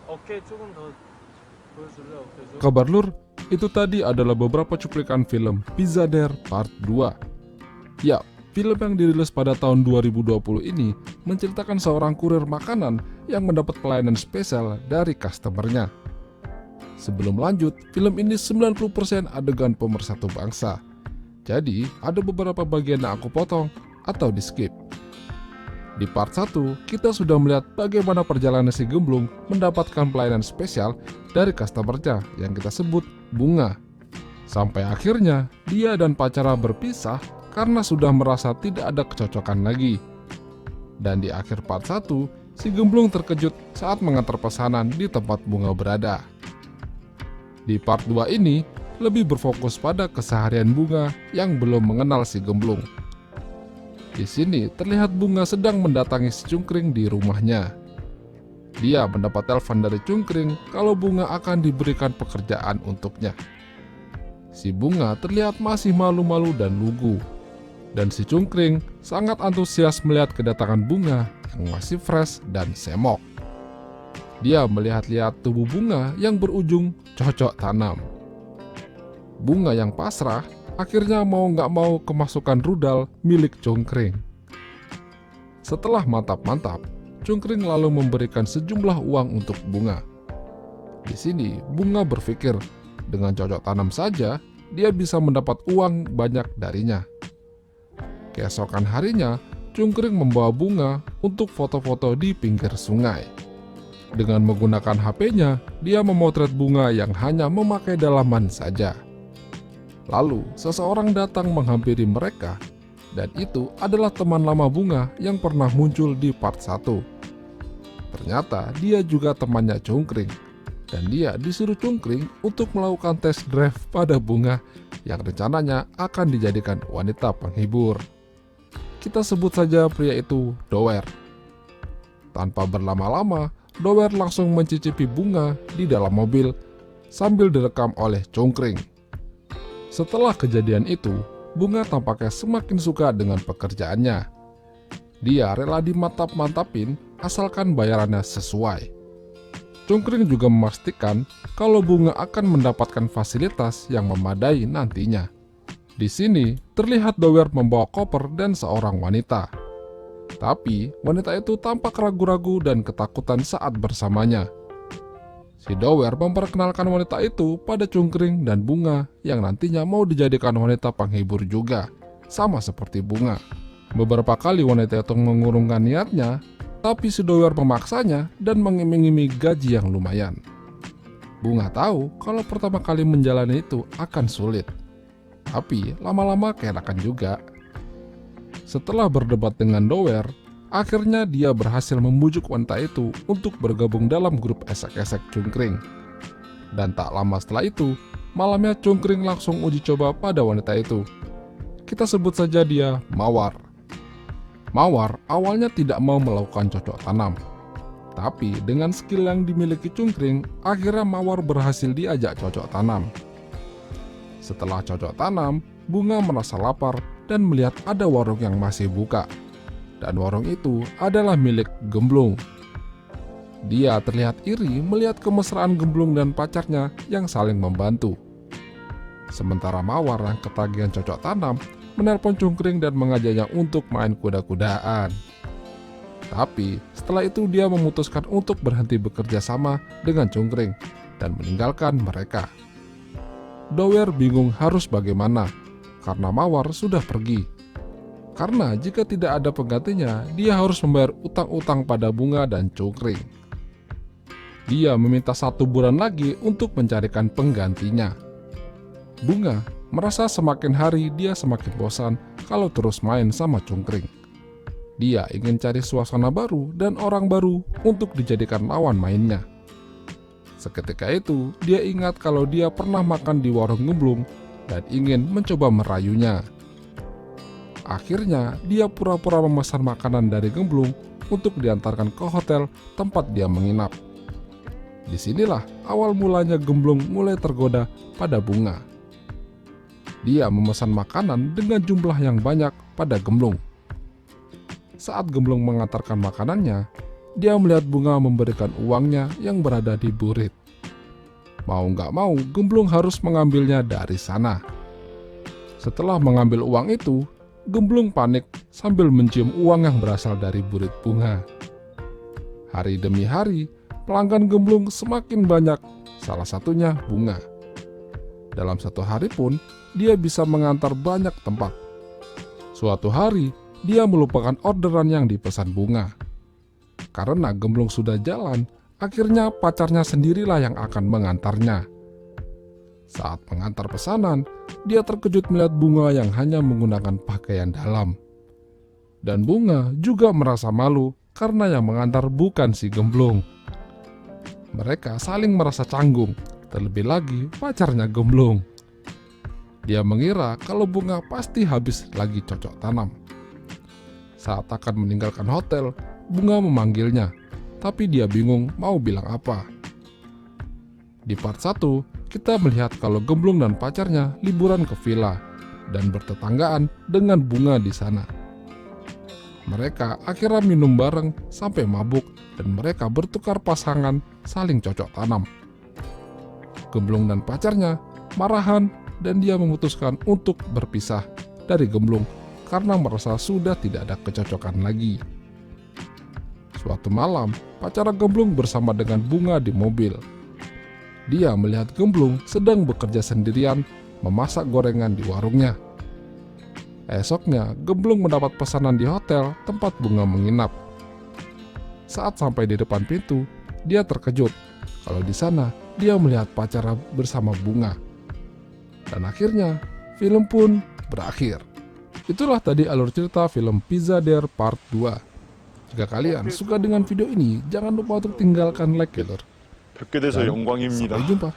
어깨 조금 더 보여줄래? 어깨 좀. Kabar Lur, itu tadi adalah beberapa cuplikan film Pizza Dare Part 2. Ya, film yang dirilis pada tahun 2020 ini menceritakan seorang kurir makanan yang mendapat pelayanan spesial dari customernya. Sebelum lanjut, film ini 90% adegan pemersatu bangsa. Jadi, ada beberapa bagian yang aku potong atau di skip. Di part 1, kita sudah melihat bagaimana perjalanan si Gemblung mendapatkan pelayanan spesial dari customernya yang kita sebut Bunga. Sampai akhirnya, dia dan pacarnya berpisah karena sudah merasa tidak ada kecocokan lagi. Dan di akhir part 1, si Gemblung terkejut saat mengantar pesanan di tempat Bunga berada. Di part 2 ini, lebih berfokus pada keseharian Bunga yang belum mengenal si Gemblung. Di sini terlihat Bunga sedang mendatangi si Cungkring di rumahnya. Dia mendapat telepon dari Cungkring kalau Bunga akan diberikan pekerjaan untuknya. Si Bunga terlihat masih malu-malu dan lugu. Dan si Cungkring sangat antusias melihat kedatangan Bunga yang masih fresh dan semok. Dia melihat-lihat tubuh Bunga yang berujung cocok tanam. Bunga yang pasrah akhirnya mau nggak mau kemasukan rudal milik Cungkring. Setelah mantap-mantap, Cungkring lalu memberikan sejumlah uang untuk Bunga. Di sini Bunga berpikir dengan cocok tanam saja dia bisa mendapat uang banyak darinya. Keesokan harinya, Cungkring membawa Bunga untuk foto-foto di pinggir sungai. Dengan menggunakan HP-nya, dia memotret Bunga yang hanya memakai dalaman saja. Lalu, seseorang datang menghampiri mereka, dan itu adalah teman lama Bunga yang pernah muncul di part 1. Ternyata dia juga temannya Cungkring, dan dia disuruh Cungkring untuk melakukan tes drive pada Bunga yang rencananya akan dijadikan wanita penghibur. Kita sebut saja pria itu Doer. Tanpa berlama-lama, Doer langsung mencicipi Bunga di dalam mobil sambil direkam oleh Cungkring. Setelah kejadian itu, Bunga tampaknya semakin suka dengan pekerjaannya. Dia rela dimantap-mantapin asalkan bayarannya sesuai. Cungkring juga memastikan kalau Bunga akan mendapatkan fasilitas yang memadai nantinya. Di sini terlihat Doer membawa koper dan seorang wanita. Tapi wanita itu tampak ragu-ragu dan ketakutan saat bersamanya. Si Doer memperkenalkan wanita itu pada Cungkring dan Bunga yang nantinya mau dijadikan wanita penghibur juga, sama seperti Bunga. Beberapa kali wanita itu mengurungkan niatnya, tapi si Doer memaksanya dan mengiming-imingi gaji yang lumayan. Bunga tahu kalau pertama kali menjalani itu akan sulit, tapi lama-lama keenakan juga. Setelah berdebat dengan Doer, akhirnya dia berhasil membujuk wanita itu untuk bergabung dalam grup esek-esek Cungkring. Dan tak lama setelah itu, malamnya Cungkring langsung uji coba pada wanita itu. Kita sebut saja dia Mawar. Mawar awalnya tidak mau melakukan cocok tanam. Tapi dengan skill yang dimiliki Cungkring, akhirnya Mawar berhasil diajak cocok tanam. Setelah cocok tanam, Bunga merasa lapar dan melihat ada warung yang masih buka. Dan warung itu adalah milik Gemblung. Dia terlihat iri melihat kemesraan Gemblung dan pacarnya yang saling membantu. Sementara Mawar yang ketagihan cocok tanam menelpon Cungkring dan mengajaknya untuk main kuda-kudaan. Tapi setelah itu dia memutuskan untuk berhenti bekerja sama dengan Cungkring dan meninggalkan mereka. Doer bingung harus bagaimana karena Mawar sudah pergi. Karena jika tidak ada penggantinya, dia harus membayar utang-utang pada Bunga dan Cungkring. Dia meminta 1 bulan lagi untuk mencarikan penggantinya. Bunga merasa semakin hari dia semakin bosan kalau terus main sama Cungkring. Dia ingin cari suasana baru dan orang baru untuk dijadikan lawan mainnya. Seketika itu, dia ingat kalau dia pernah makan di warung Gemblung dan ingin mencoba merayunya. Akhirnya, dia pura-pura memesan makanan dari Gemblung untuk diantarkan ke hotel tempat dia menginap. Disinilah awal mulanya Gemblung mulai tergoda pada Bunga. Dia memesan makanan dengan jumlah yang banyak pada Gemblung. Saat Gemblung mengantarkan makanannya, dia melihat Bunga memberikan uangnya yang berada di burit. Mau nggak mau, Gemblung harus mengambilnya dari sana. Setelah mengambil uang itu, Gemblung panik sambil mencium uang yang berasal dari burit Bunga. Hari demi hari, pelanggan Gemblung semakin banyak, salah satunya Bunga. Dalam satu hari pun, dia bisa mengantar banyak tempat. Suatu hari, dia melupakan orderan yang dipesan Bunga. Karena Gemblung sudah jalan, akhirnya pacarnya sendirilah yang akan mengantarnya. Saat mengantar pesanan, dia terkejut melihat Bunga yang hanya menggunakan pakaian dalam. Dan Bunga juga merasa malu karena yang mengantar bukan si Gemblung. Mereka saling merasa canggung, terlebih lagi pacarnya Gemblung. Dia mengira kalau Bunga pasti habis lagi cocok tanam. Saat akan meninggalkan hotel, Bunga memanggilnya, tapi dia bingung mau bilang apa. Di part 1, kita melihat kalau Gemblung dan pacarnya liburan ke villa dan bertetanggaan dengan Bunga di sana. Mereka akhirnya minum bareng sampai mabuk dan mereka bertukar pasangan saling cocok tanam. Gemblung dan pacarnya marahan dan dia memutuskan untuk berpisah dari Gemblung karena merasa sudah tidak ada kecocokan lagi. Suatu malam, pacar Gemblung bersama dengan Bunga di mobil. Dia melihat Gemblung sedang bekerja sendirian memasak gorengan di warungnya. Esoknya, Gemblung mendapat pesanan di hotel tempat Bunga menginap. Saat sampai di depan pintu, dia terkejut kalau di sana dia melihat pacarnya bersama Bunga. Dan akhirnya, film pun berakhir. Itulah tadi alur cerita film Pizader Part 2. Jika kalian suka dengan video ini, jangan lupa untuk tinggalkan like ya lor. 뵙게 돼서 Dan 영광입니다. sampai jumpa.